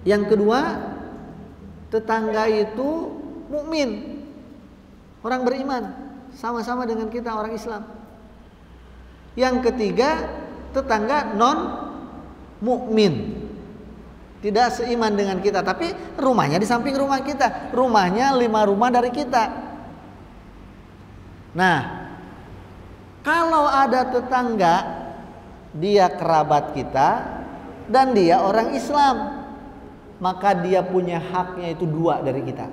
Yang kedua, tetangga itu mukmin, orang beriman, sama-sama dengan kita orang Islam. Yang ketiga, tetangga non mukmin, tidak seiman dengan kita, tapi rumahnya di samping rumah kita, rumahnya 5 rumah dari kita. Nah, kalau ada tetangga, dia kerabat kita dan dia orang Islam, maka dia punya haknya itu 2 dari kita.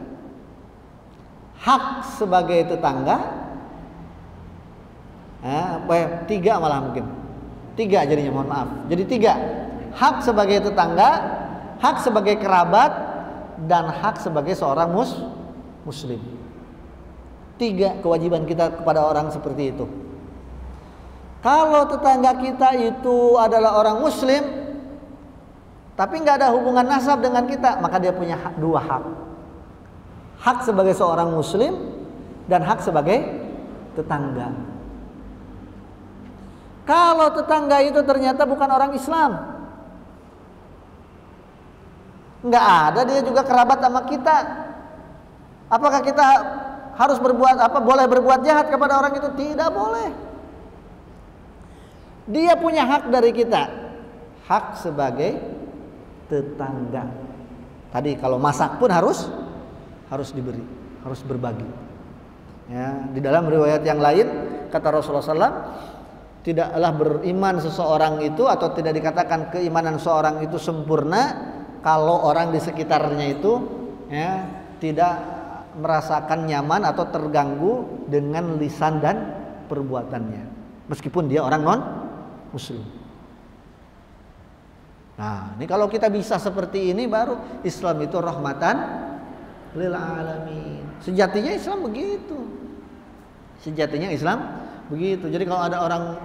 Hak sebagai tetangga, 3 malah mungkin 3 jadinya, mohon maaf. Jadi 3, hak sebagai tetangga, hak sebagai kerabat, dan hak sebagai seorang muslim. 3 kewajiban kita kepada orang seperti itu. Kalau tetangga kita itu adalah orang muslim tapi nggak ada hubungan nasab dengan kita, maka dia punya 2 hak. Hak sebagai seorang muslim dan hak sebagai tetangga. Kalau tetangga itu ternyata bukan orang Islam, nggak ada dia juga kerabat sama kita, apakah kita harus boleh berbuat jahat kepada orang itu? Tidak boleh. Dia punya hak dari kita, hak sebagai tetangga. Tadi kalau masak pun harus diberi, harus berbagi. Ya, di dalam riwayat yang lain kata Rasulullah SAW, tidaklah beriman seseorang itu, atau tidak dikatakan keimanan seorang itu sempurna kalau orang di sekitarnya itu tidak merasakan nyaman atau terganggu dengan lisan dan perbuatannya, meskipun dia orang non muslim. Nah, ini kalau kita bisa seperti ini, baru Islam itu rahmatan lil alamin. Sejatinya Islam begitu. Jadi kalau ada orang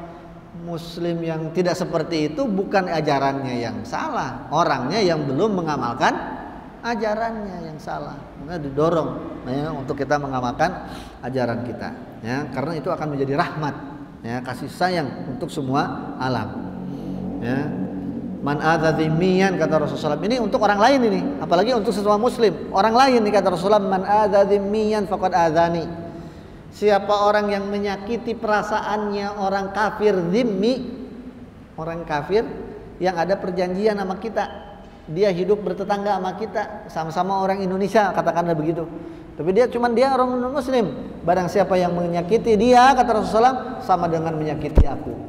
muslim yang tidak seperti itu, bukan ajarannya yang salah, orangnya yang belum mengamalkan ajarannya yang salah. Maka didorong untuk kita mengamalkan ajaran kita, karena itu akan menjadi rahmat, kasih sayang untuk semua alam. Man adza dzimmiyan, kata Rasulullah SAW, ini untuk orang lain ini, apalagi untuk sesama muslim, orang lain nih, kata Rasulullah, man adza dzimmiyan faqad adzani. Siapa orang yang menyakiti perasaannya orang kafir zimmi, orang kafir yang ada perjanjian sama kita, dia hidup bertetangga sama kita, sama-sama orang Indonesia, katakanlah begitu, tapi dia orang non muslim, barang siapa yang menyakiti dia, kata Rasulullah, sama dengan menyakiti aku.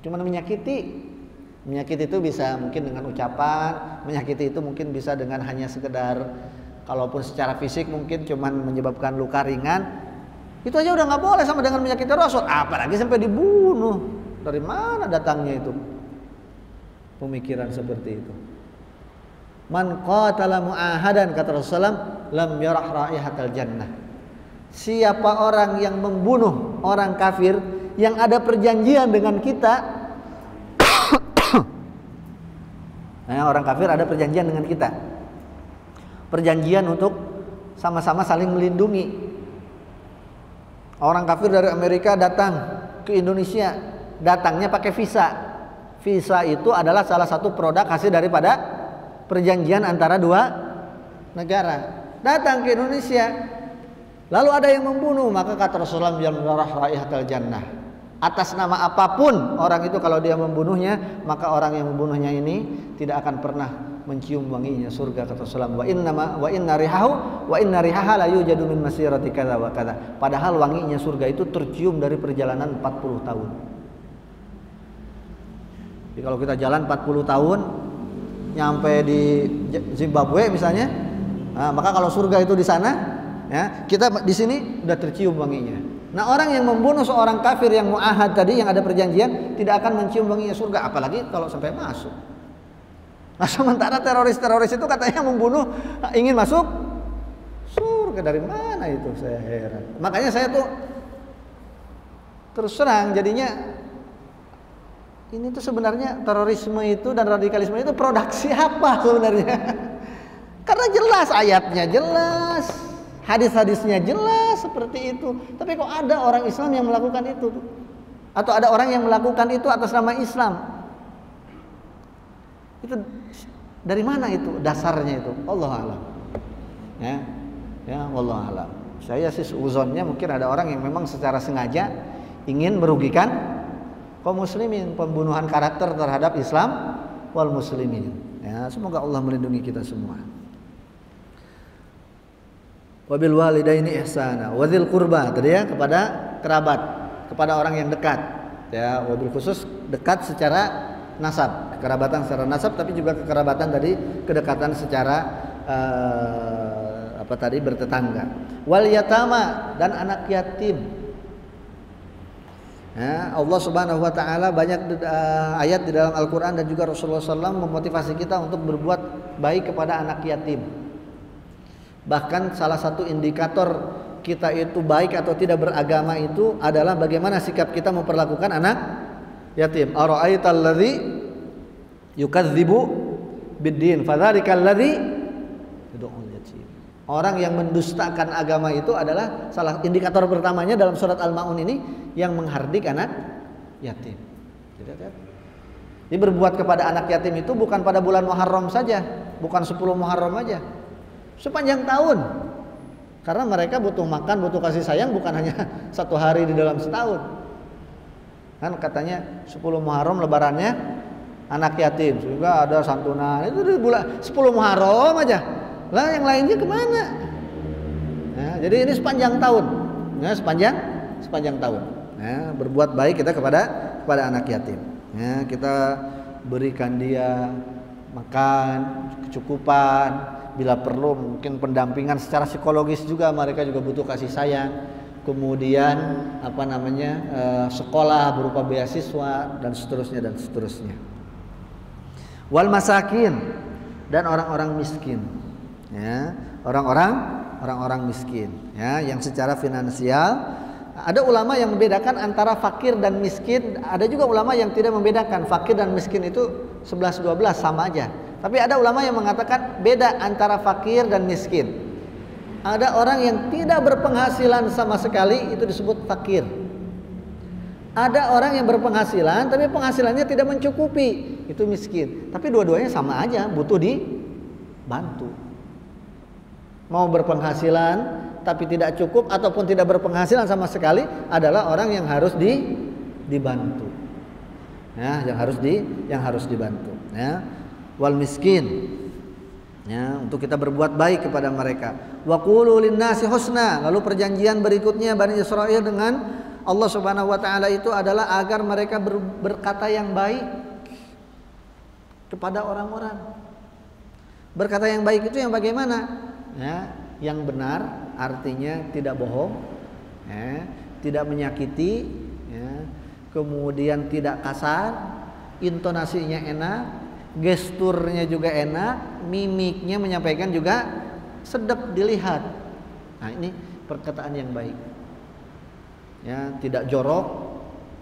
Cuman menyakiti itu bisa mungkin dengan ucapan, menyakiti itu mungkin bisa dengan hanya sekedar, kalaupun secara fisik mungkin cuman menyebabkan luka ringan, itu aja udah nggak boleh sama dengan menyakiti Rasul, apalagi sampai dibunuh. Dari mana datangnya itu pemikiran seperti itu? Man qatala mu'ahadan, kata Rasulullah, lam yarah raihatal jannah. Siapa orang yang membunuh orang kafir yang ada perjanjian dengan kita, orang kafir ada perjanjian dengan kita, perjanjian untuk sama-sama saling melindungi. Orang kafir dari Amerika datang ke Indonesia, datangnya pakai visa. Visa itu adalah salah satu produk hasil daripada perjanjian antara 2 negara. Datang ke Indonesia, lalu ada yang membunuh, maka kata Rasulullah, raihatal jannah. Atas nama apapun orang itu, kalau dia membunuhnya, maka orang yang membunuhnya ini tidak akan pernah mencium wanginya surga, kata Rasulullah. Wa inna rihaha la yujadu min masirati kadza wa kadza. Padahal wanginya surga itu tercium dari perjalanan 40 tahun. Jadi kalau kita jalan 40 tahun nyampe di Zimbabwe misalnya, maka kalau surga itu di sana, kita di sini udah tercium wanginya. Nah, orang yang membunuh seorang kafir yang mu'ahad tadi, yang ada perjanjian, tidak akan mencium wanginya surga, apalagi kalau sampai masuk. Nah, sementara teroris-teroris itu katanya membunuh ingin masuk surga. Dari mana itu, saya heran. Makanya saya tuh terus terang, jadinya ini tuh sebenarnya terorisme itu dan radikalisme itu produk siapa sebenarnya? Karena jelas ayatnya, jelas hadis-hadisnya, jelas seperti itu. Tapi kok ada orang Islam yang melakukan itu, atau ada orang yang melakukan itu atas nama Islam? Itu dari mana itu dasarnya itu? Allah alam. Ya, Allah alam. Saya sih uzonnya mungkin ada orang yang memang secara sengaja ingin merugikan kaum muslimin, pembunuhan karakter terhadap Islam wal muslimin. Ya, semoga Allah melindungi kita semua. Wabil walidaini ihsana, wadzil qurba tadi ya, kepada kerabat, kepada orang yang dekat. Ya, wabil khusus dekat secara nasab, kekerabatan secara nasab, tapi juga kekerabatan tadi kedekatan secara bertetangga. Wal yatama, dan anak yatim. Ya, Allah Subhanahu wa taala banyak ayat di dalam Al-Qur'an dan juga Rasulullah SAW memotivasi kita untuk berbuat baik kepada anak yatim. Bahkan salah satu indikator kita itu baik atau tidak beragama itu adalah bagaimana sikap kita memperlakukan anak yatim. Ara'aital ladzi yukadzibu biddin fadzalika alladzi yad'ul yatim. Orang yang mendustakan agama itu adalah salah indikator pertamanya dalam surat Al-Maun ini yang menghardik anak yatim. Jadi berbuat kepada anak yatim itu bukan pada bulan Muharram saja, bukan 10 Muharram aja, sepanjang tahun. Karena mereka butuh makan, butuh kasih sayang bukan hanya satu hari di dalam setahun. Kan katanya 10 Muharram lebarannya anak yatim, sehingga ada santunan. Itu di bulan 10 Muharram aja. Lah yang lainnya kemana? Nah, jadi ini sepanjang tahun. Ya, sepanjang tahun. Ya, berbuat baik kita kepada anak yatim. Ya, kita berikan dia makan, kecukupan. Bila perlu mungkin pendampingan secara psikologis juga, mereka juga butuh kasih sayang. Kemudian sekolah berupa beasiswa dan seterusnya. Wal masakin, dan orang-orang miskin. Ya, orang-orang miskin, ya, yang secara finansial. Ada ulama yang membedakan antara fakir dan miskin. Ada juga ulama yang tidak membedakan. Fakir dan miskin itu 11-12 sama aja. Tapi ada ulama yang mengatakan beda antara fakir dan miskin. Ada orang yang tidak berpenghasilan sama sekali, itu disebut fakir. Ada orang yang berpenghasilan tapi penghasilannya tidak mencukupi, itu miskin. Tapi dua-duanya sama aja, butuh dibantu. Mau berpenghasilan tapi tidak cukup ataupun tidak berpenghasilan sama sekali adalah orang yang harus dibantu. Ya, yang harus dibantu, ya. Wal miskin, ya, untuk kita berbuat baik kepada mereka. Wa qulu lin-nasi husna. Lalu perjanjian berikutnya Bani Israil dengan Allah Subhanahu wa taala itu adalah agar mereka berkata yang baik kepada orang-orang. Berkata yang baik itu yang bagaimana? Ya, yang benar, artinya tidak bohong, ya, tidak menyakiti, ya, kemudian tidak kasar, intonasinya enak, gesturnya juga enak, mimiknya menyampaikan juga sedap dilihat. Nah, ini perkataan yang baik. Ya, tidak jorok,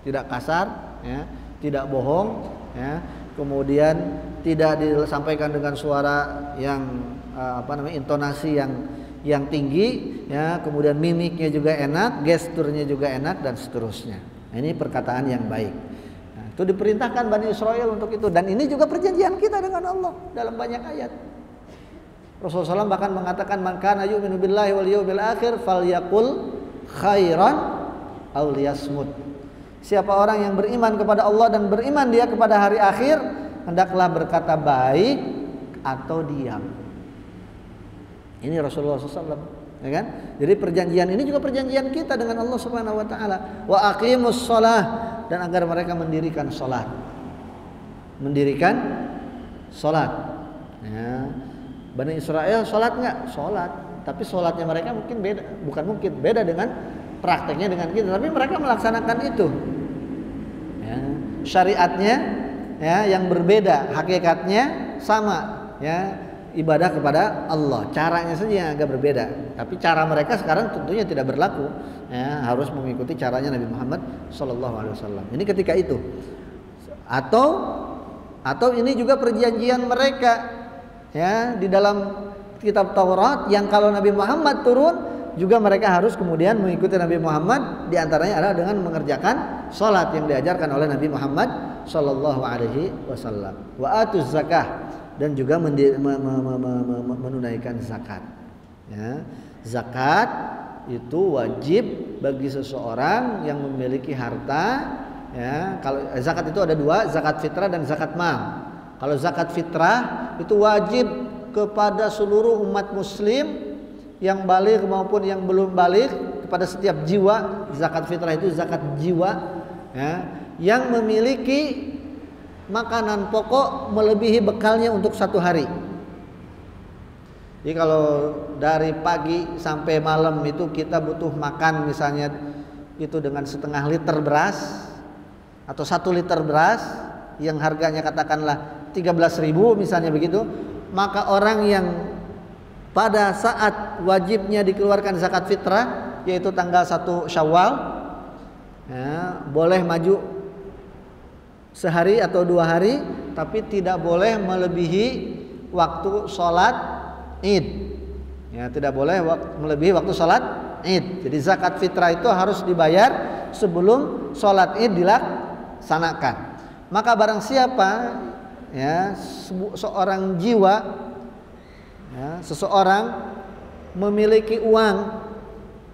tidak kasar, ya, tidak bohong, ya, kemudian tidak disampaikan dengan suara yang intonasi yang tinggi, ya, kemudian mimiknya juga enak, gesturnya juga enak dan seterusnya. Nah, ini perkataan yang baik. Nah, itu diperintahkan Bani Israil untuk itu, dan ini juga perjanjian kita dengan Allah dalam banyak ayat. Rasulullah SAW bahkan mengatakan, man kana yu'minu billahi wal yawmil akhir falyaqul khairan aw liyasmut. Siapa orang yang beriman kepada Allah dan beriman dia kepada hari akhir, hendaklah berkata baik atau diam. Ini Rasulullah SAW, ya kan? Jadi perjanjian ini juga perjanjian kita dengan Allah Subhanahu wa taala. Wa aqimus shalah, dan agar mereka mendirikan salat. Mendirikan salat. Ya. Bani Israil salat enggak? Salat. Tapi salatnya mereka mungkin beda, beda dengan prakteknya dengan kita, tapi mereka melaksanakan itu. Ya. Syariatnya, ya, yang berbeda, hakikatnya sama, ya. Ibadah kepada Allah, caranya saja yang agak berbeda, tapi cara mereka sekarang tentunya tidak berlaku, ya, harus mengikuti caranya Nabi Muhammad SAW. Ini ketika itu, atau ini juga perjanjian mereka, ya, di dalam kitab Taurat yang kalau Nabi Muhammad turun juga mereka harus kemudian mengikuti Nabi Muhammad, diantaranya adalah dengan mengerjakan sholat yang diajarkan oleh Nabi Muhammad Shallallahu Alaihi Wasallam. Wa atuz zakah, dan juga menunaikan zakat. Ya, zakat itu wajib bagi seseorang yang memiliki harta. Ya, kalau zakat itu ada dua, zakat fitrah dan zakat mal. Kalau zakat fitrah itu wajib kepada seluruh umat muslim yang baligh maupun yang belum baligh, kepada setiap jiwa. Zakat fitrah itu zakat jiwa, ya, yang memiliki makanan pokok melebihi bekalnya untuk satu hari. Jadi kalau dari pagi sampai malam itu kita butuh makan misalnya itu dengan setengah liter beras atau 1 liter beras yang harganya katakanlah 13.000 misalnya begitu, maka orang yang pada saat wajibnya dikeluarkan zakat fitrah, yaitu tanggal 1 Syawal, ya, boleh maju sehari atau 2 hari, tapi tidak boleh melebihi waktu sholat Id. Ya, tidak boleh melebihi waktu sholat Id. Jadi zakat fitrah itu harus dibayar sebelum sholat Id dilaksanakan. Maka barang siapa, ya, seorang jiwa, ya, seseorang memiliki uang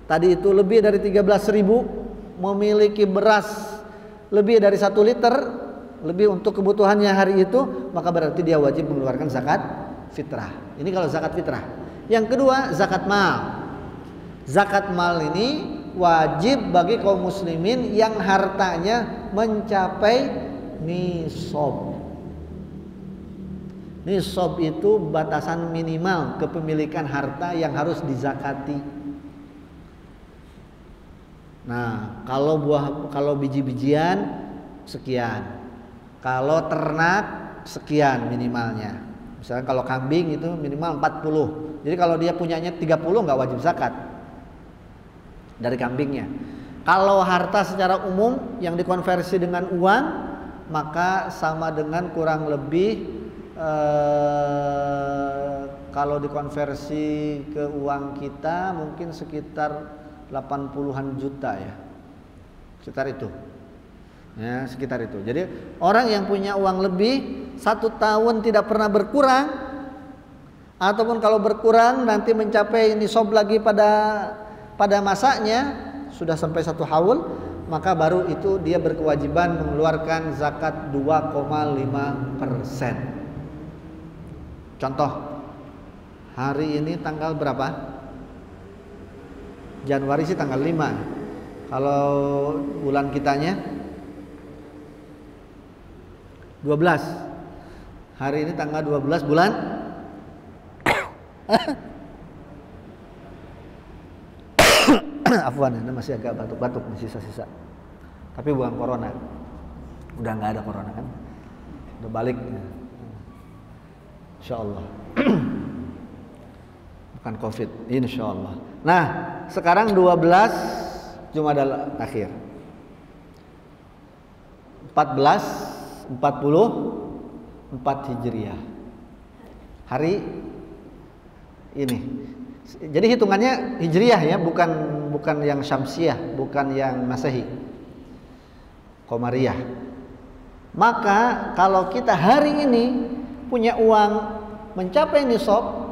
tadi itu lebih dari 13.000, memiliki beras lebih dari 1 liter, lebih untuk kebutuhannya hari itu, maka berarti dia wajib mengeluarkan zakat fitrah. Ini kalau zakat fitrah. Yang kedua, zakat mal. Zakat mal ini wajib bagi kaum muslimin yang hartanya mencapai nisab. Nisab itu batasan minimal kepemilikan harta yang harus dizakati. Nah, kalau biji-bijian sekian, kalau ternak sekian minimalnya. Misalnya kalau kambing itu minimal 40. Jadi kalau dia punyanya 30 nggak wajib zakat dari kambingnya. Kalau harta secara umum yang dikonversi dengan uang, maka sama dengan kurang lebih kalau dikonversi ke uang kita mungkin sekitar 80-an juta, ya, sekitar itu, ya, sekitar itu. Jadi orang yang punya uang lebih 1 tahun tidak pernah berkurang, ataupun kalau berkurang nanti mencapai nisab lagi pada masanya sudah sampai 1 haul, maka baru itu dia berkewajiban mengeluarkan zakat 2,5%. Contoh, hari ini tanggal berapa? Januari sih tanggal 5. Kalau bulan kitanya 12. Hari ini tanggal 12 bulan Afwan, ini masih agak batuk-batuk, masih sisa-sisa. Tapi bukan corona. Udah nggak ada corona kan? Udah balik. Insyaallah. Bukan Covid, insyaallah. Nah, sekarang 12 Jumadal Akhir. 1444 Hijriah. Hari ini. Jadi hitungannya Hijriah, ya, bukan yang Syamsiah, bukan yang Masehi. Qamariyah. Maka kalau kita hari ini punya uang mencapai nisab,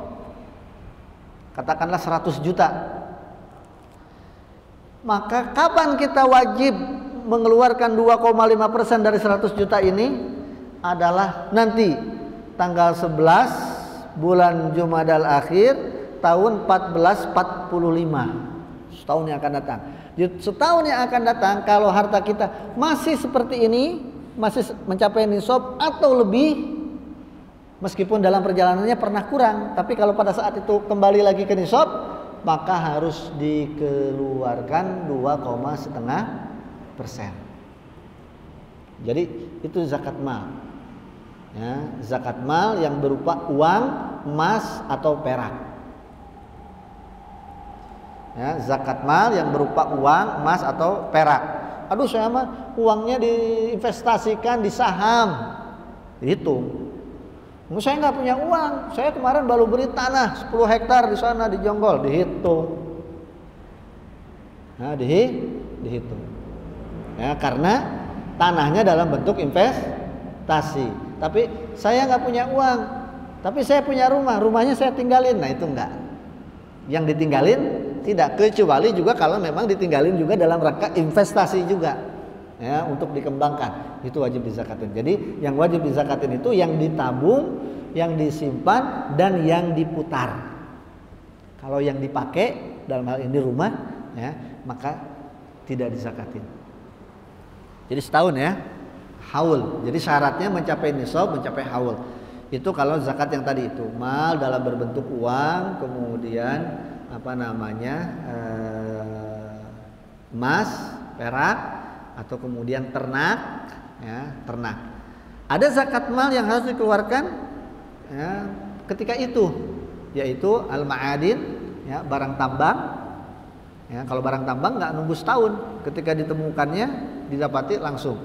katakanlah 100 juta, maka kapan kita wajib mengeluarkan 2,5% dari 100 juta ini? Adalah nanti tanggal 11 bulan Jumadal Akhir tahun 1445, setahun yang akan datang. Setahun yang akan datang, kalau harta kita masih seperti ini, masih mencapai nisab atau lebih, meskipun dalam perjalanannya pernah kurang, tapi kalau pada saat itu kembali lagi ke nisab, maka harus dikeluarkan 2,5%. Jadi itu zakat mal, ya, zakat mal yang berupa uang, emas atau perak. Ya, zakat mal yang berupa uang, emas atau perak. Aduh, saya mah uangnya diinvestasikan di saham, dihitung. Saya nggak punya uang, saya kemarin baru beli tanah 10 hektar di sana di Jonggol, dihitung. Nah, dihitung. Ya, karena tanahnya dalam bentuk investasi. Tapi saya nggak punya uang, tapi saya punya rumah, rumahnya saya tinggalin. Nah itu enggak. Yang ditinggalin tidak, kecuali juga kalau memang ditinggalin juga dalam rangka investasi juga, ya, untuk dikembangkan, itu wajib dizakatin. Jadi yang wajib dizakatin itu yang ditabung, yang disimpan, dan yang diputar. Kalau yang dipakai dalam hal ini rumah, ya, maka tidak dizakatin. Jadi setahun ya, haul. Jadi syaratnya mencapai nisab, mencapai haul. Itu kalau zakat yang tadi itu, mal dalam berbentuk uang, kemudian emas, perak, atau kemudian ternak, ya, ternak. Ada zakat mal yang harus dikeluarkan, ya, ketika itu, yaitu al-ma'adin, ya, barang tambang. Ya, kalau barang tambang nggak nunggu setahun, ketika ditemukannya didapati langsung.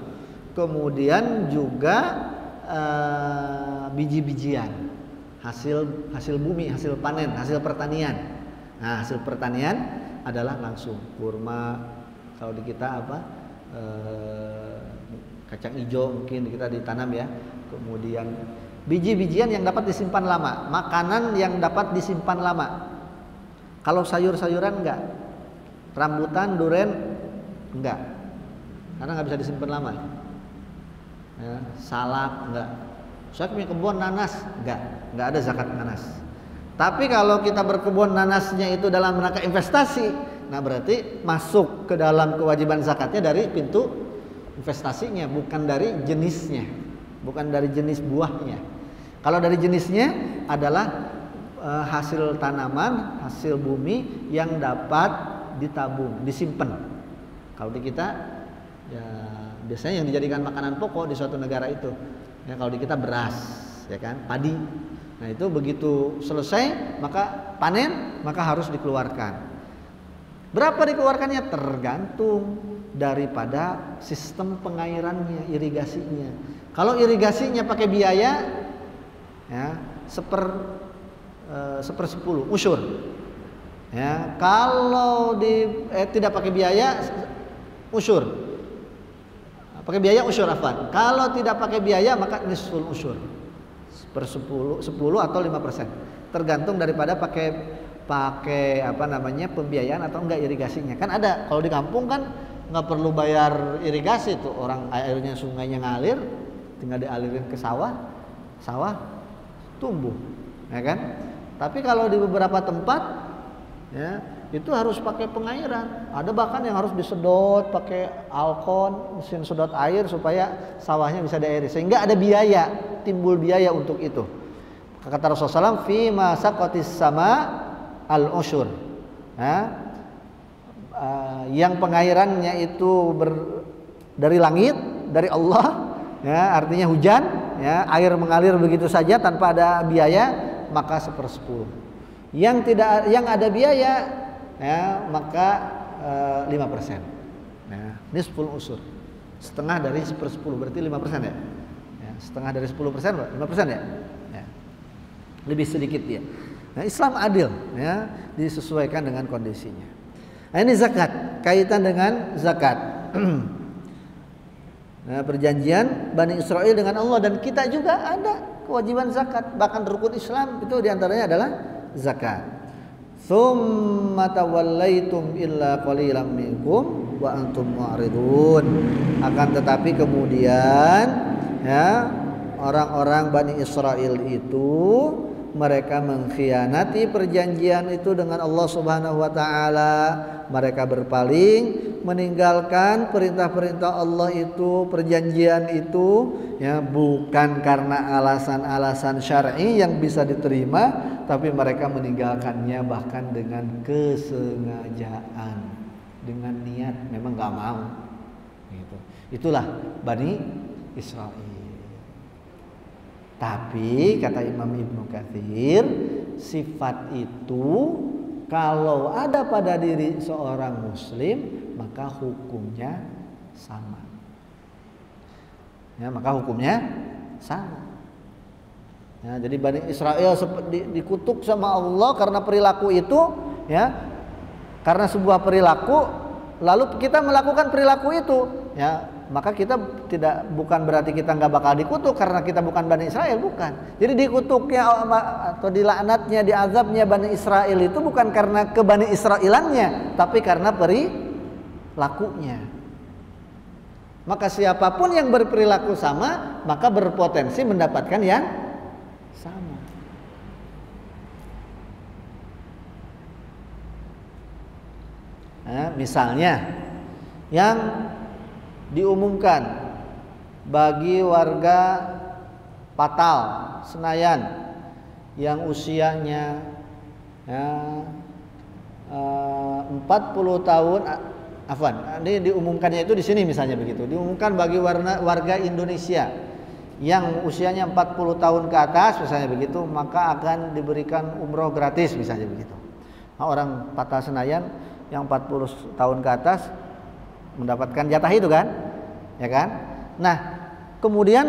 Kemudian juga biji-bijian, hasil bumi, hasil panen, hasil pertanian. Nah, hasil pertanian adalah langsung kurma, kalau di kita kacang hijau mungkin di kita ditanam ya. Kemudian biji-bijian yang dapat disimpan lama, makanan yang dapat disimpan lama. Kalau sayur-sayuran enggak, rambutan, duren enggak, karena nggak bisa disimpan lama. Ya, salak enggak. Saya punya kebun nanas enggak ada zakat nanas. Tapi kalau kita berkebun nanasnya itu dalam rangka investasi, nah berarti masuk ke dalam kewajiban zakatnya dari pintu investasinya, bukan dari jenisnya, bukan dari jenis buahnya. Kalau dari jenisnya adalah hasil tanaman, hasil bumi yang dapat ditabung, disimpan. Kalau di kita ya biasanya yang dijadikan makanan pokok di suatu negara itu, ya, kalau di kita beras, ya kan, padi. Nah itu begitu selesai maka panen, maka harus dikeluarkan. Berapa dikeluarkannya tergantung daripada sistem pengairannya, irigasinya. Kalau irigasinya pakai biaya, ya, sepersepuluh usyur. Ya, kalau tidak pakai biaya, usyur. Pakai biaya usyur afwan. Kalau tidak pakai biaya maka nisful usyur. 10 atau 5%. Tergantung daripada pakai pembiayaan atau enggak irigasinya. Kan ada kalau di kampung kan nggak perlu bayar irigasi tuh, orang airnya sungainya ngalir, tinggal dialirin ke sawah tumbuh, ya kan? Tapi kalau di beberapa tempat, ya, itu harus pakai pengairan. Ada bahkan yang harus disedot pakai alkon, mesin sedot air supaya sawahnya bisa diairi. Sehingga ada biaya, timbul biaya untuk itu. Kata Rasulullah SAW, fi ma saqatis sama al-usyur. Yang pengairannya itu dari langit, dari Allah, ya, artinya hujan, ya, air mengalir begitu saja tanpa ada biaya, maka 1/10. Yang ada biaya, ya, maka 5%. Nah, nisful usyur. Setengah dari 1/10 berarti 5% ya. Ya, setengah dari 10% 5% ya. Ya. Lebih sedikit ya. Nah, Islam adil, ya, disesuaikan dengan kondisinya. Nah, ini zakat, kaitan dengan zakat. Nah, perjanjian Bani Israel dengan Allah, dan kita juga ada kewajiban zakat. Bahkan rukun Islam itu diantaranya adalah zakat. Tsumma tawallaitum illa qalilan minkum wa antum mu'ridun. Akan tetapi kemudian, ya, orang-orang Bani Israel itu mereka mengkhianati perjanjian itu dengan Allah Subhanahu wa taala. Mereka berpaling, meninggalkan perintah-perintah Allah itu, perjanjian itu, ya, bukan karena alasan-alasan syar'i yang bisa diterima, tapi mereka meninggalkannya bahkan dengan kesengajaan, dengan niat memang nggak mau. Gitu. Itulah Bani Israel. Tapi kata Imam Ibnu Katsir, sifat itu kalau ada pada diri seorang muslim maka hukumnya sama. Ya, maka hukumnya sama. Ya, jadi Bani Israel dikutuk sama Allah karena perilaku itu, ya. Karena sebuah perilaku lalu kita melakukan perilaku itu, ya, maka kita bukan berarti kita nggak bakal dikutuk karena kita bukan Bani Israel, bukan. Jadi dikutuknya atau dilaknatnya, diazabnya Bani Israel itu bukan karena ke Bani Israelannya, tapi karena perilakunya. Maka siapapun yang berperilaku sama, maka berpotensi mendapatkan yang sama. Nah, misalnya yang diumumkan bagi warga Patal, Senayan yang usianya 40 tahun, ini diumumkannya itu di sini misalnya begitu. Diumumkan bagi warga Indonesia yang usianya 40 tahun ke atas misalnya begitu, maka akan diberikan umroh gratis misalnya begitu. Nah, orang Patal Senayan yang 40 tahun ke atas mendapatkan jatah itu kan, ya kan? Nah, kemudian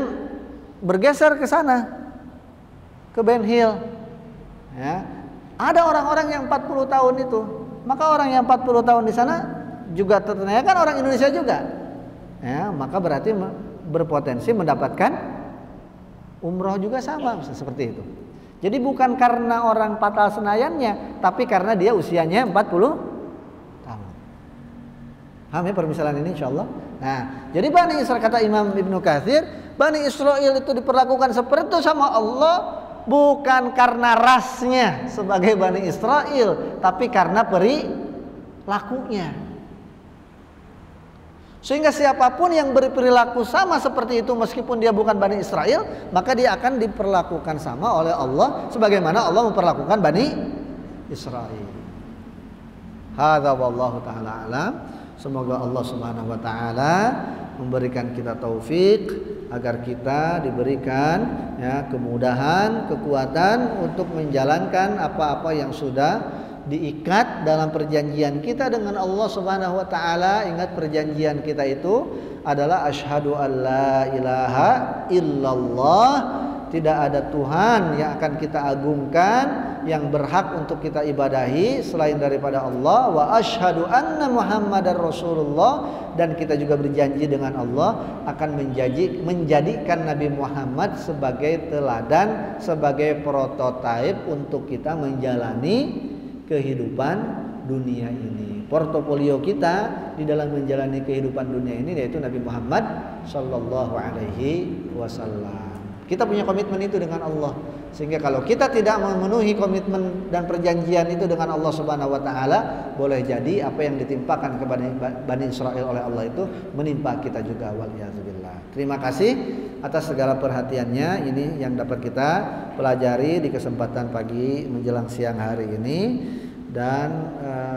bergeser ke sana, ke Ben Hill, ya. Ada orang-orang yang 40 tahun itu, maka orang yang 40 tahun di sana juga ternyata kan orang Indonesia juga, ya. Maka berarti berpotensi mendapatkan umroh juga sama, seperti itu. Jadi bukan karena orang Patal Senayannya, tapi karena dia usianya 40 tahun. Paham ya permisalan ini insyaallah? Nah, jadi Bani Israel, kata Imam Ibnu Katsir, Bani Israel itu diperlakukan seperti itu sama Allah bukan karena rasnya sebagai Bani Israel, tapi karena perilakunya. Sehingga siapapun yang berperilaku sama seperti itu meskipun dia bukan Bani Israel, maka dia akan diperlakukan sama oleh Allah sebagaimana Allah memperlakukan Bani Israel. Hadza wallahu taala alam. Semoga Allah Subhanahu wa taala memberikan kita taufik agar kita diberikan ya kemudahan, kekuatan untuk menjalankan apa-apa yang sudah diikat dalam perjanjian kita dengan Allah Subhanahu wa taala. Ingat, perjanjian kita itu adalah asyhadu alla ilaha illallah, tidak ada Tuhan yang akan kita agungkan, yang berhak untuk kita ibadahi selain daripada Allah, wa asyhadu anna Muhammadar Rasulullah, dan kita juga berjanji dengan Allah akan menjadikan Nabi Muhammad sebagai teladan, sebagai prototipe untuk kita menjalani kehidupan dunia ini. Portofolio kita di dalam menjalani kehidupan dunia ini yaitu Nabi Muhammad sallallahu alaihi wasallam. Kita punya komitmen itu dengan Allah, sehingga kalau kita tidak memenuhi komitmen dan perjanjian itu dengan Allah Subhanahu wa taala, boleh jadi apa yang ditimpakan kepada Bani Israel oleh Allah itu menimpa kita juga, waliyadzubillah. Terima kasih atas segala perhatiannya. Ini yang dapat kita pelajari di kesempatan pagi menjelang siang hari ini. Dan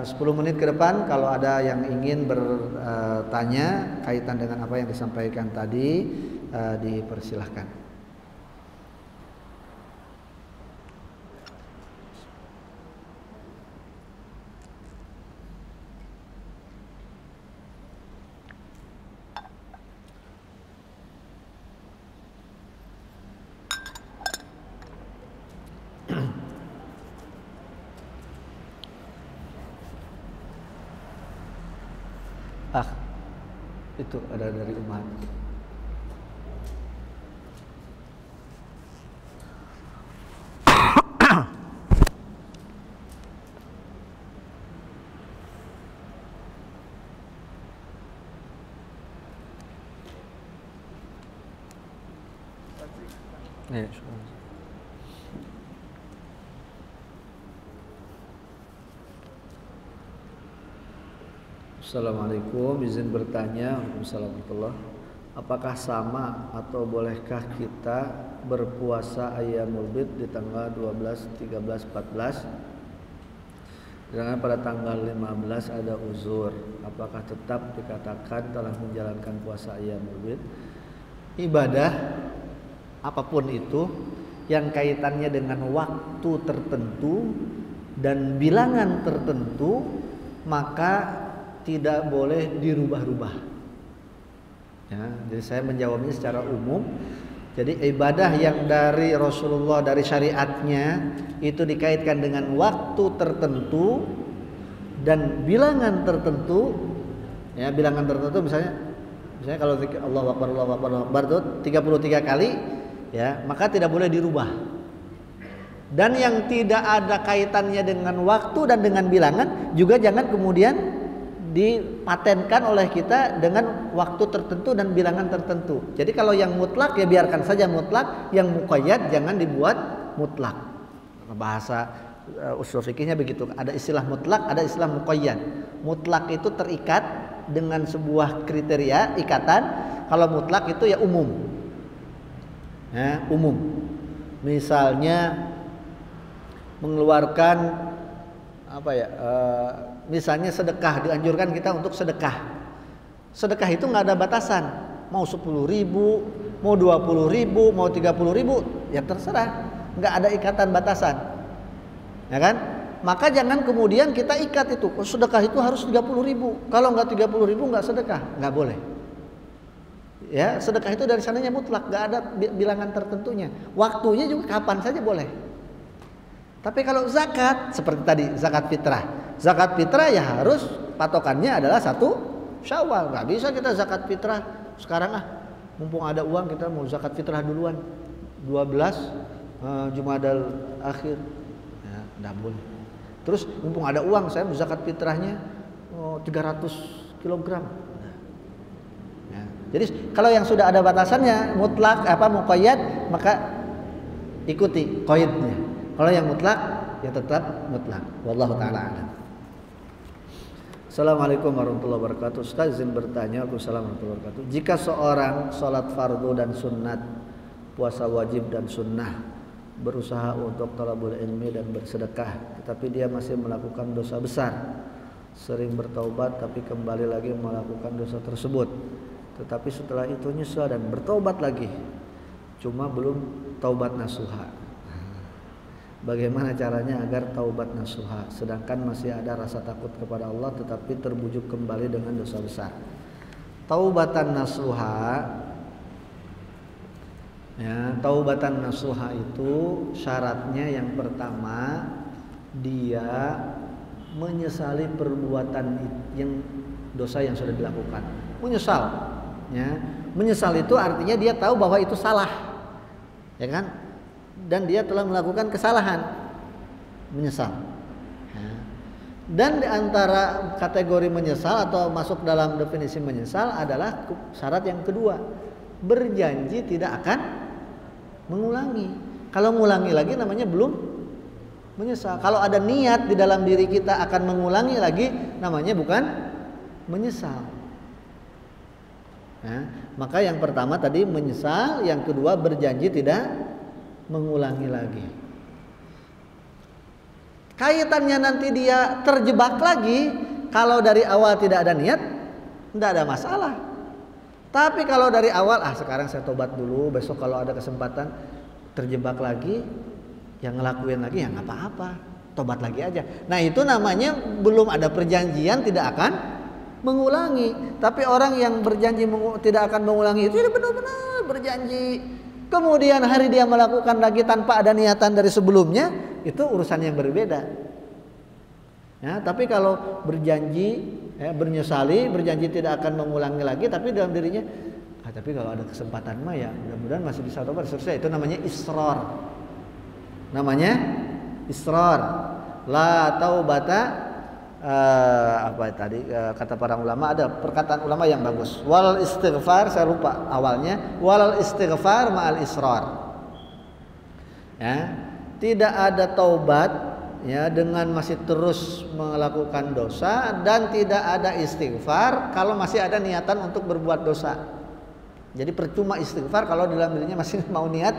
10 menit ke depan kalau ada yang ingin bertanya kaitan dengan apa yang disampaikan tadi, dipersilahkan. Itu ada dari umat. Assalamualaikum, izin bertanya. Waalaikumsalam. Apakah sama atau bolehkah kita berpuasa Ayyamul Bid di tanggal 12, 13, 14? Sedangkan pada tanggal 15 ada uzur. Apakah tetap dikatakan telah menjalankan puasa Ayyamul Bid? Ibadah apapun itu yang kaitannya dengan waktu tertentu dan bilangan tertentu, maka tidak boleh dirubah-rubah. Ya, jadi saya menjawabnya secara umum. Jadi ibadah yang dari Rasulullah, dari syariatnya itu dikaitkan dengan waktu tertentu dan bilangan tertentu, Ya, bilangan tertentu misalnya kalau Allahu Akbar itu 33 kali ya, maka tidak boleh dirubah. Dan yang tidak ada kaitannya dengan waktu dan dengan bilangan juga jangan kemudian dipatenkan oleh kita dengan waktu tertentu dan bilangan tertentu. Jadi kalau yang mutlak ya biarkan saja mutlak, yang muqayyad jangan dibuat mutlak. Bahasa usul fikihnya begitu. Ada istilah mutlak, ada istilah muqayyad. Mutlak itu terikat dengan sebuah kriteria ikatan. Kalau mutlak itu ya umum. Ya, umum. Misalnya mengeluarkan misalnya sedekah, dianjurkan kita untuk sedekah. Sedekah itu nggak ada batasan, mau 10.000, mau 20.000, mau 30.000, ya terserah, nggak ada ikatan batasan, ya kan? Maka jangan kemudian kita ikat itu, sedekah itu harus 30.000. Kalau nggak 30.000 nggak sedekah, nggak boleh. Ya, sedekah itu dari sananya mutlak, nggak ada bilangan tertentunya. Waktunya juga kapan saja boleh. Tapi kalau zakat seperti tadi zakat fitrah, ya harus patokannya adalah 1 Syawal. Nggak bisa kita zakat fitrah sekarang mumpung ada uang kita mau zakat fitrah duluan 12 Jumadal Akhir, ya nggak boleh. Terus mumpung ada uang saya mau zakat fitrahnya 300 kilogram. Ya. Jadi kalau yang sudah ada batasannya mutlak muqayyad maka ikuti qaidnya. Kalau yang mutlak ya tetap mutlak. Wallahu taala a'lam. Assalamualaikum warahmatullahi wabarakatuh. Ustaz izin bertanya. Waalaikumsalam warahmatullahi wabarakatuh. Jika seorang sholat fardu dan sunnat, puasa wajib dan sunnah, berusaha untuk thalabul ilmi dan bersedekah, tetapi dia masih melakukan dosa besar, sering bertaubat tapi kembali lagi melakukan dosa tersebut, tetapi setelah itu nyesal dan bertaubat lagi, cuma belum taubat nasuha. Bagaimana caranya agar taubat nasuha sedangkan masih ada rasa takut kepada Allah tetapi terbujuk kembali dengan dosa besar? Taubatan nasuha, ya, taubatan nasuha itu syaratnya yang pertama dia menyesali perbuatan yang dosa yang sudah dilakukan. Menyesal, ya. Menyesal itu artinya dia tahu bahwa itu salah, ya kan? Dan dia telah melakukan kesalahan, menyesal. Dan di antara kategori menyesal atau masuk dalam definisi menyesal adalah syarat yang kedua, berjanji tidak akan mengulangi. Kalau mengulangi lagi namanya belum menyesal. Kalau ada niat di dalam diri kita akan mengulangi lagi namanya bukan menyesal. Maka yang pertama tadi menyesal, yang kedua berjanji tidak mengulangi lagi. Kaitannya nanti dia terjebak lagi, kalau dari awal tidak ada niat, tidak ada masalah. Tapi kalau dari awal, sekarang saya tobat dulu, besok kalau ada kesempatan terjebak lagi, yang ngelakuin lagi ya nggak apa-apa, tobat lagi aja. Nah itu namanya belum ada perjanjian tidak akan mengulangi. Tapi orang yang berjanji tidak akan mengulangi itu benar-benar berjanji. Kemudian hari dia melakukan lagi tanpa ada niatan dari sebelumnya, itu urusan yang berbeda. Ya, tapi kalau berjanji, bernyesali, berjanji tidak akan mengulangi lagi, tapi dalam dirinya, tapi kalau ada kesempatan mah ya mudah-mudahan masih bisa tobat, selesai. Itu namanya israr. Namanya israr. La taubata. Kata para ulama, ada perkataan ulama yang bagus, wal istighfar, saya lupa awalnya, wal istighfar ma'al israr, ya, tidak ada taubat ya dengan masih terus melakukan dosa, dan tidak ada istighfar kalau masih ada niatan untuk berbuat dosa. Jadi percuma istighfar kalau dalam dirinya masih mau niat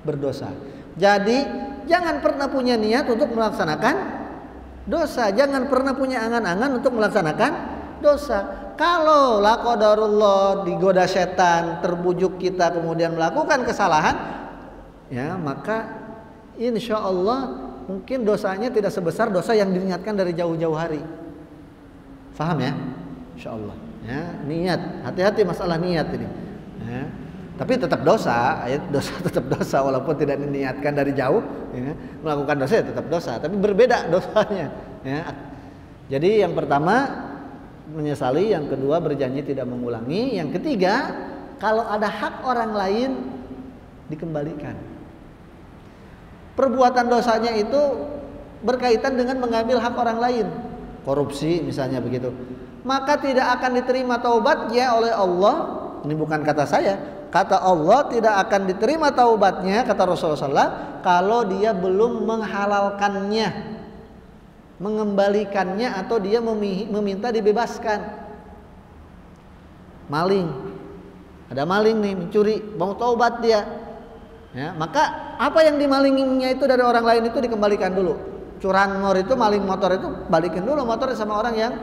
berdosa. Jadi jangan pernah punya niat untuk melaksanakan dosa, jangan pernah punya angan-angan untuk melaksanakan dosa. Kalau la qadarullah digoda setan, terbujuk kita kemudian melakukan kesalahan, ya maka insya Allah mungkin dosanya tidak sebesar dosa yang diingatkan dari jauh-jauh hari. Faham ya? Insya Allah. Ya, niat, hati-hati masalah niat ini. Ya. Tapi tetap dosa, dosa tetap dosa walaupun tidak diniatkan dari jauh, ya. Melakukan dosa ya tetap dosa, tapi berbeda dosanya. Ya. Jadi yang pertama menyesali, yang kedua berjanji tidak mengulangi, yang ketiga kalau ada hak orang lain dikembalikan. Perbuatan dosanya itu berkaitan dengan mengambil hak orang lain, korupsi misalnya begitu, maka tidak akan diterima taubatnya oleh Allah. Ini bukan kata saya, kata Allah, tidak akan diterima taubatnya, kata Rasulullah SAW, kalau dia belum menghalalkannya, mengembalikannya, atau dia meminta dibebaskan. Maling, ada maling nih mencuri, mau taubat dia, ya, maka apa yang dimalinginya itu dari orang lain itu dikembalikan dulu. Curanmor itu, maling motor itu, balikin dulu motornya sama orang yang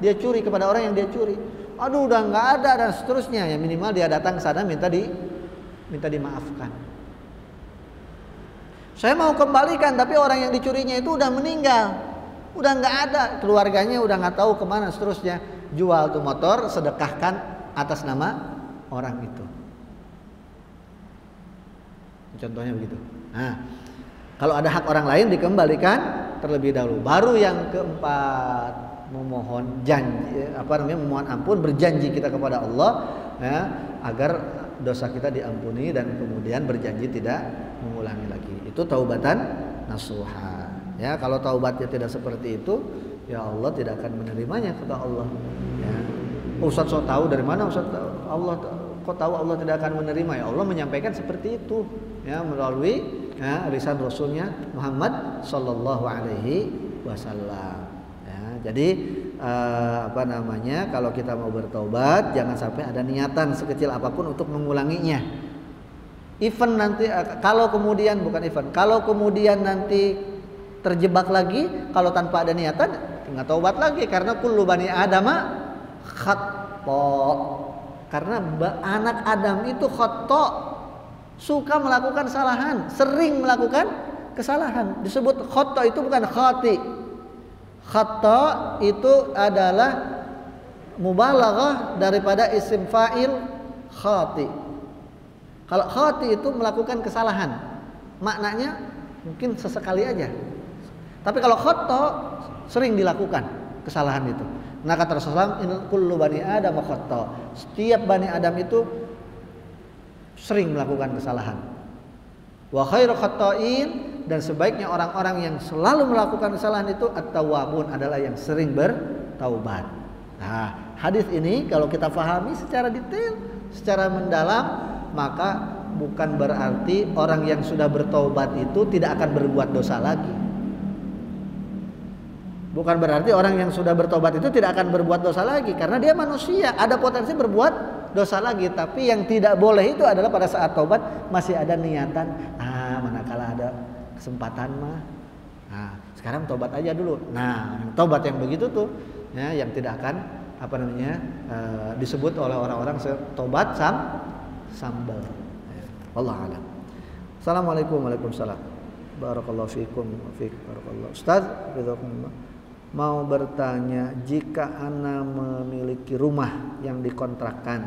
dia curi, kepada orang yang dia curi. Aduh, udah nggak ada dan seterusnya, ya minimal dia datang ke sana minta dimaafkan. Saya mau kembalikan, tapi orang yang dicurinya itu udah meninggal, udah nggak ada, keluarganya udah nggak tahu kemana, seterusnya. Jual tuh motor, sedekahkan atas nama orang itu. Contohnya begitu. Nah, kalau ada hak orang lain dikembalikan terlebih dahulu. Baru yang keempat, memohon janji, memohon ampun, berjanji kita kepada Allah, ya, agar dosa kita diampuni, dan kemudian berjanji tidak mengulangi lagi. Itu taubatan nasuha. Ya, kalau taubatnya tidak seperti itu, ya Allah tidak akan menerimanya, kata Allah. Ya. Ustaz sok tahu dari mana Ustaz tahu? Allah kok tahu Allah tidak akan menerima? Ya Allah menyampaikan seperti itu, ya, melalui lisan Rasulnya Muhammad Sallallahu Alaihi Wasallam. Ya, jadi kalau kita mau bertobat, jangan sampai ada niatan sekecil apapun untuk mengulanginya. Event nanti kalau kemudian nanti terjebak lagi, kalau tanpa ada niatan, nggak taubat lagi, karena kullu bani adama khata'. Karena anak Adam itu khata', suka melakukan kesalahan, sering melakukan kesalahan. Disebut khata' itu bukan khati'. Khata' itu adalah mubalaghah daripada isim fa'il khati'. Kalau khati' itu melakukan kesalahan, maknanya mungkin sesekali aja. Tapi kalau khata' sering dilakukan kesalahan itu. Nah, kata Rasulullah, kullu bani adam khata'. Setiap bani Adam itu sering melakukan kesalahan. Wa khairu khata'in, dan sebaiknya orang-orang yang selalu melakukan kesalahan itu at-tawwabun, adalah yang sering bertaubat. Nah, hadis ini kalau kita pahami secara detail, secara mendalam, maka bukan berarti orang yang sudah bertaubat itu tidak akan berbuat dosa lagi. Bukan berarti orang yang sudah bertobat itu tidak akan berbuat dosa lagi, karena dia manusia, ada potensi berbuat dosa lagi. Tapi yang tidak boleh itu adalah pada saat tobat masih ada niatan, manakala ada kesempatan mah, sekarang tobat aja dulu. Nah, tobat yang begitu tuh, ya, yang tidak akan disebut oleh orang-orang tobat sambal. Wallahu a'lam. Assalamualaikum warahmatullahi wabarakatuh. Barakallahu fiikum wa fiik barakallahu. Ustaz, mau bertanya, jika ana memiliki rumah yang dikontrakkan,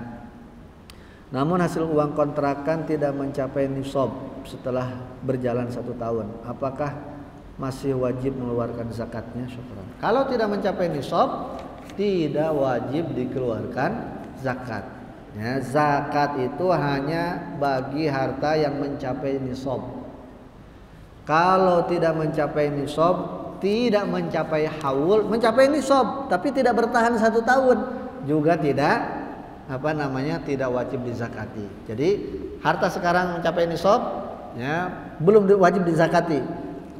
namun hasil uang kontrakan tidak mencapai nisab setelah berjalan 1 tahun, apakah masih wajib mengeluarkan zakatnya? Syukran. Kalau tidak mencapai nisab, tidak wajib dikeluarkan zakat. Ya, zakat itu hanya bagi harta yang mencapai nisab. Kalau tidak mencapai nisab, tidak mencapai haul, mencapai nisab tapi tidak bertahan 1 tahun, juga tidak tidak wajib dizakati. Jadi harta sekarang mencapai nisab, ya, belum wajib dizakati.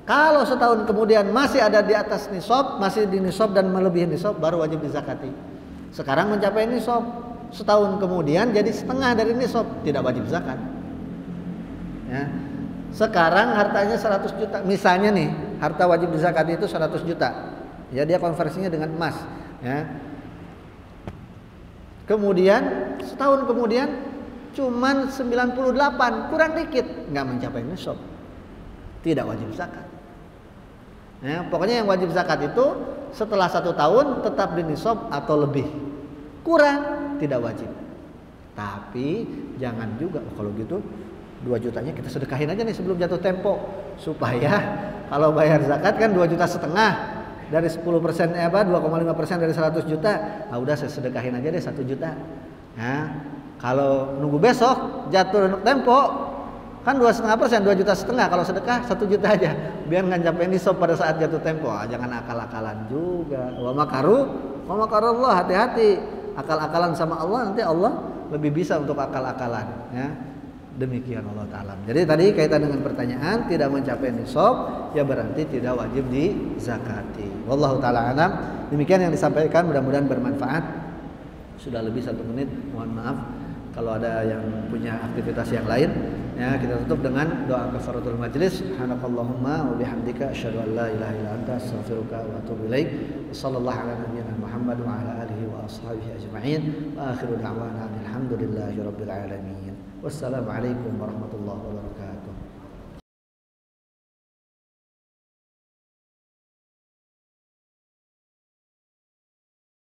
Kalau setahun kemudian masih ada di atas nisab, masih di nisab dan melebihi nisab, baru wajib dizakati. Sekarang mencapai nisab, setahun kemudian jadi setengah dari nisab, tidak wajib zakat. Ya. Sekarang hartanya 100 juta, misalnya nih, harta wajib dizakati itu 100 juta. Ya, dia konversinya dengan emas, ya. Kemudian setahun kemudian cuman 98, kurang dikit, nggak mencapai nisab, tidak wajib zakat. Ya, pokoknya yang wajib zakat itu setelah 1 tahun tetap di nisab atau lebih, kurang tidak wajib. Tapi jangan juga kalau gitu 2 jutanya kita sedekahin aja nih sebelum jatuh tempo, supaya kalau bayar zakat kan 2,5 juta, dari 10% apa 2,5% dari 100 juta, ah udah saya sedekahin aja deh 1 juta. Nah, kalau nunggu besok jatuh tempo kan 2,5%, 2,5 juta. Kalau sedekah 1 juta aja, biar nggak sampai nisab pada saat jatuh tempo. Ah, jangan akal-akalan juga. Wa makarullah, hati-hati. Akal-akalan sama Allah, nanti Allah lebih bisa untuk akal-akalan. Ya. Demikian Allah Ta'ala. Jadi tadi kaitan dengan pertanyaan, tidak mencapai nisab, ya berarti tidak wajib dizakati. Wallahu Ta'ala alam. Demikian yang disampaikan, mudah-mudahan bermanfaat. Sudah lebih 1 menit, mohon maaf. Kalau ada yang punya aktivitas yang lain, ya kita tutup dengan doa kafaratul majlis. Subhanakallahumma wa bihamdika asyhadu an la ilaha illa anta astaghfiruka wa atubu ilaik. Wassallallahu ala nabiyyina Muhammad wa ala alihi wa ashabihi ajma'in. Wa akhiru da'wana alhamdulillahi rabbil alamin. Wassalamualaikum warahmatullahi wabarakatuh.